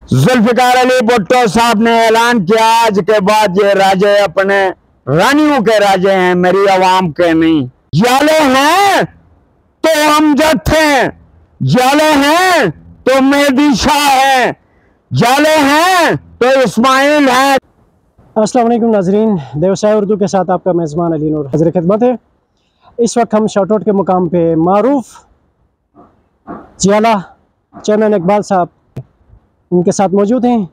जुल्फिकार अली भुट्टो साहब ने ऐलान किया आज के बाद ये राजे अपने रानियों के राजे हैं, मेरी आवाम के नहीं। जाले हैं तो अमजद हैं, जाले हैं तो मेहदी शाह हैं, जाले हैं तो इस्माइल हैं। अस्सलाम वालेकुम नाजरीन, व्यवसाय उर्दू के साथ आपका मेज़बान अली नूर हज़र खिदमत है। इस वक्त हम शॉर्टआउट के मुकाम पे मारूफ जियाला चेयरमैन इकबाल साहब इनके साथ मौजूद हैं।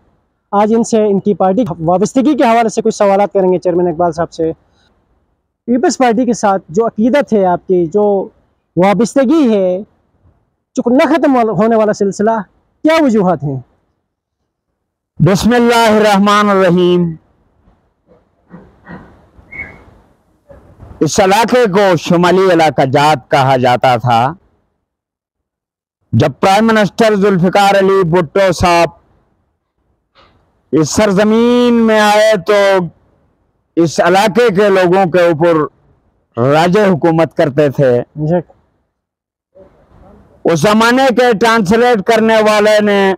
आज इनसे इनकी पार्टी वाबस्तगी के हवाले से कुछ सवालात करेंगे चेयरमैन इकबाल साहब से। पीपल्स पार्टी के साथ जो अकीदत है आपकी, जो वाबस्तगी है, जो न ख़त्म होने वाला सिलसिला, क्या वजूहात हैं? बिस्मिल्लाहिर्रहमानिर्रहीम। इस इलाके को शुमाली इलाका जात कहा जाता था। जब प्राइम मिनिस्टर जुल्फिकार अली भुट्टो साहब इस सरजमीन में आए तो इस इलाके के लोगों के ऊपर राजे हुकूमत करते थे। उस जमाने के ट्रांसलेट करने वाले ने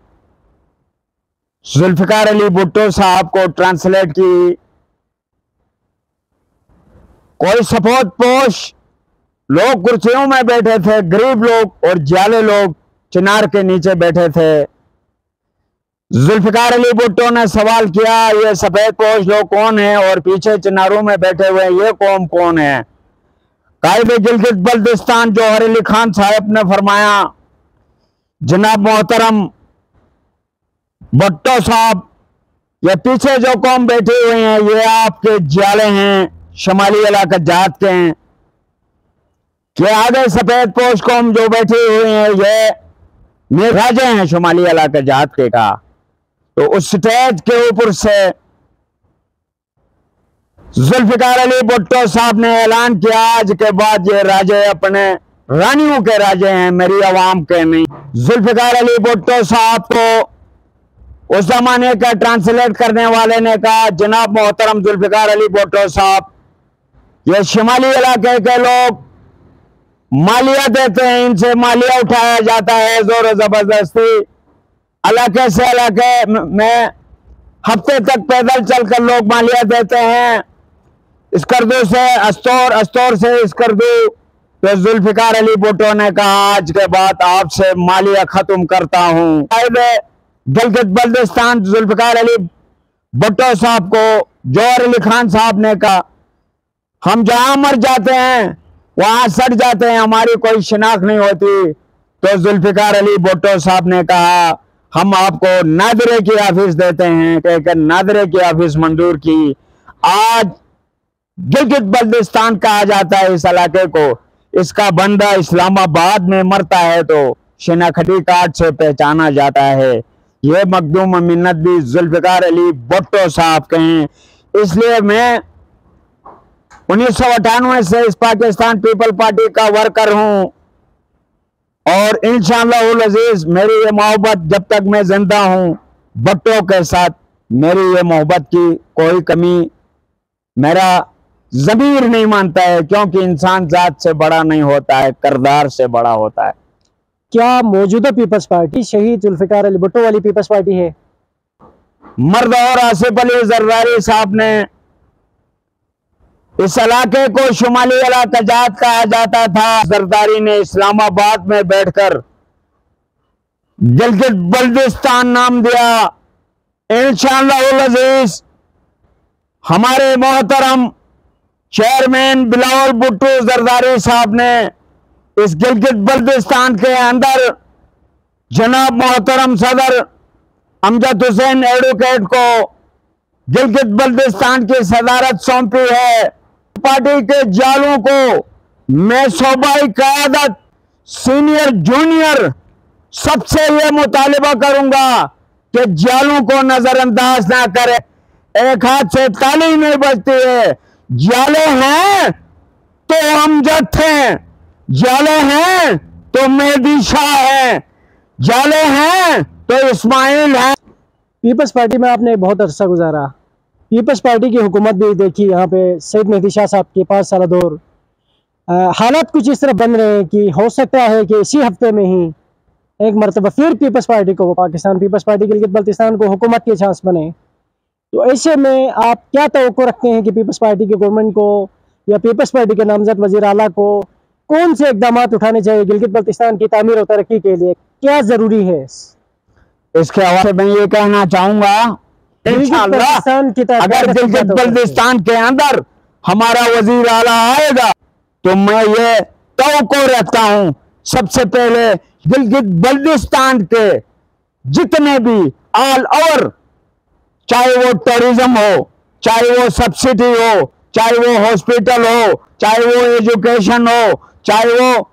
जुल्फिकार अली भुट्टो साहब को ट्रांसलेट की। कोई सफेद पोश लोग कुर्सियों में बैठे थे, गरीब लोग और जाले लोग चिनार के नीचे बैठे थे। जुल्फिकार अली भुट्टो ने सवाल किया, ये सफेद पोश लोग कौन हैं और पीछे चिनारों में बैठे हुए ये कौम कौन है? कायद गिलगित बल्तिस्तान जौहर अली खान साहब ने फरमाया, जनाब मोहतरम भुट्टो साहब, ये पीछे जो कौम बैठी हुई हैं ये आपके जाले हैं, शुमाली इलाका जात के हैं। कि आगे सफेद पोश कौम जो बैठी हुई है ये राजे हैं शुमाली इलाका जात के का। तो उस स्टेज के ऊपर से जुल्फिकार अली भुट्टो साहब ने ऐलान किया आज के बाद ये राजे अपने रानियों के राजे हैं, मेरी आवाम के नहीं। जुल्फिकार अली भुट्टो साहब को उस जमाने का ट्रांसलेट करने वाले ने कहा, जनाब मोहतरम जुल्फिकार अली भुट्टो साहब, ये शुमाली इलाके के लोग मालिया देते हैं, इनसे मालिया उठाया जाता है जोर जबरदस्ती। इलाके से इलाके में हफ्ते तक पैदल चलकर लोग मालिया देते हैं। स्कर्दू से अस्तौर, अस्तौर से स्कर्दू। तो जुल्फिकार अली भुट्टो ने कहा, आज के बाद आपसे मालिया खत्म करता हूँ। गिलगित बल्तिस्तान जुल्फिकार अली भुट्टो साहब को जौहर अली खान साहब ने कहा, हम जहां मर जाते हैं वहां सड़ जाते हैं, हमारी कोई शिनाख्त नहीं होती। तो जुल्फिकार अली भुट्टो साहब ने कहा, हम आपको नादरे की ऑफिस देते हैं। कहकर नादरे की ऑफिस मंजूर की। आज गिलगित बल्तिस्तान कहा जाता है इस इलाके को। इसका बंदा इस्लामाबाद में मरता है तो शिनाख्ती कार्ड से पहचाना जाता है। यह मखदूम मिन्नत भी जुल्फिकार अली भुट्टो साहब के हैं। इसलिए मैं 1998 से इस पाकिस्तान पीपल पार्टी का वर्कर हूं और इंशाअल्लाह अज़ीज मेरी ये मोहब्बत जब तक मैं जिंदा हूं भुट्टो के साथ, मेरी ये मोहब्बत की कोई कमी मेरा ज़मीर नहीं मानता है, क्योंकि इंसान जात से बड़ा नहीं होता है, किरदार से बड़ा होता है। क्या मौजूदा पीपल्स पार्टी शहीद जुल्फिकार अली भुट्टो वाली पीपल्स पार्टी है? मर्द और आसिफ अली जरदारी साहब ने इस इलाके को शुमाली इलाका जात कहा जाता था। जरदारी ने इस्लामाबाद में बैठकर गिलगित बल्तिस्तान नाम दिया। इंशाअल्लाह अज़ीज हमारे मोहतरम चेयरमैन बिलावल भुट्टो जरदारी साहब ने इस गिलगित बल्तिस्तान के अंदर जनाब मोहतरम सदर अमजद हुसैन एडवोकेट को गिलगित बल्तिस्तान की सदारत सौंपी है। पार्टी के जालों को मैं सूबाई क़यादत, सीनियर जूनियर सबसे ये मुतालिबा करूंगा कि जालों को नजरअंदाज ना करें। एक हाथ से ताली नहीं बजती है। जाले हैं तो अमजद हैं, जाले हैं तो मेहदी शाह हैं, जाले हैं तो इस्माइल हैं। पीपल्स पार्टी में आपने बहुत अरसा गुजारा, पीपल्स पार्टी की हुकूमत भी देखी यहाँ पे सैयद मेहदी शाह साहब के 5 साल दौर। हालात कुछ इस तरह बन रहे हैं कि हो सकता है कि इसी हफ्ते में ही एक मरतबा फिर पीपल्स पार्टी को, पाकिस्तान पीपल्स पार्टी गिलगित बल्तिस्तान को हुकूमत की चांस बने, तो ऐसे में आप क्या तवक्को रखते हैं कि पीपल्स पार्टी की गवर्नमेंट को या पीपल्स पार्टी के नामजद वजीर आला को कौन से इकदाम उठाने चाहिए गिलगित बल्तिस्तान की तामीर और तरक्की के लिए? क्या जरूरी है? इसके हवाले से मैं ये कहना चाहूंगा, इंशाअल्लाह अगर गिलगित बल्तिस्तान के अंदर हमारा वजीर आला आएगा तो मैं ये तवक्को रखता हूं, सबसे पहले गिलगित बल्तिस्तान के जितने भी ऑल ओवर, चाहे वो टूरिज्म हो, चाहे वो सब्सिडी हो, चाहे वो हॉस्पिटल हो, चाहे वो एजुकेशन हो, चाहे वो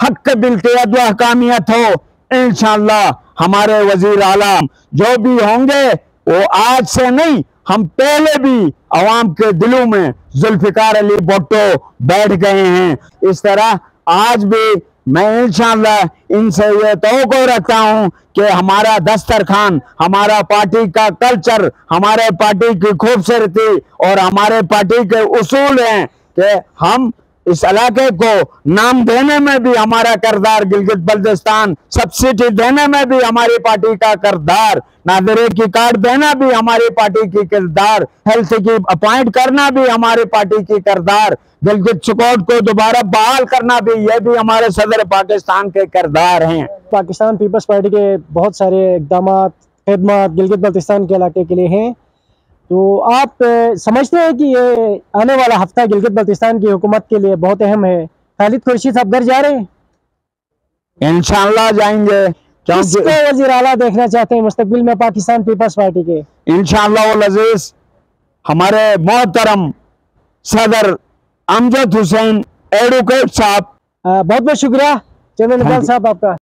हक बिल्कियत व हकामियत हो, इंशाअल्लाह हमारे वजीर आला जो भी होंगे वो आज से नहीं, हम पहले भी अवाम के दिलों में जुल्फिकार अली भुट्टो बैठ गए हैं। इस तरह आज भी मैं इंशाअल्लाह इनसे ये तवक्को रखता हूं कि हमारा दस्तरखान, हमारा पार्टी का कल्चर, हमारे पार्टी की खूबसूरती और हमारे पार्टी के उसूल हैं कि हम इस इलाके को नाम देने में भी हमारा किरदार, गिलगित बल्तिस्तान सब्सिडी देने में भी हमारी पार्टी का किरदार, नागरिक की कार्ड देना भी हमारी पार्टी की किरदार, हेल्थ की अपॉइंट करना भी हमारी पार्टी की किरदार, गिलगित स्क्वाड को दोबारा बहाल करना भी, यह भी हमारे सदर पाकिस्तान के किरदार हैं। पाकिस्तान पीपल्स पार्टी के बहुत सारे इकदाम, खिदमत गिलगित बल्तिस्तान के इलाके के लिए हैं, तो आप समझते हैं कि ये आने वाला हफ्ता गिलगित बल्तिस्तान की हुकूमत के लिए बहुत अहम है? खालिद खुर्शीद साहब घर जा रहे हैं? इंशाअल्लाह जाएंगे। किसको वज़ीर आला देखना चाहते हैं मुस्तकबिल में पाकिस्तान पीपल्स पार्टी के? इंशाअल्लाह वल अज़ीज़ हमारे मोहतरम सदर अमजद हुसैन एडवोकेट साहब। बहुत बहुत शुक्रिया चेयरमैन इकबाल साहब आपका।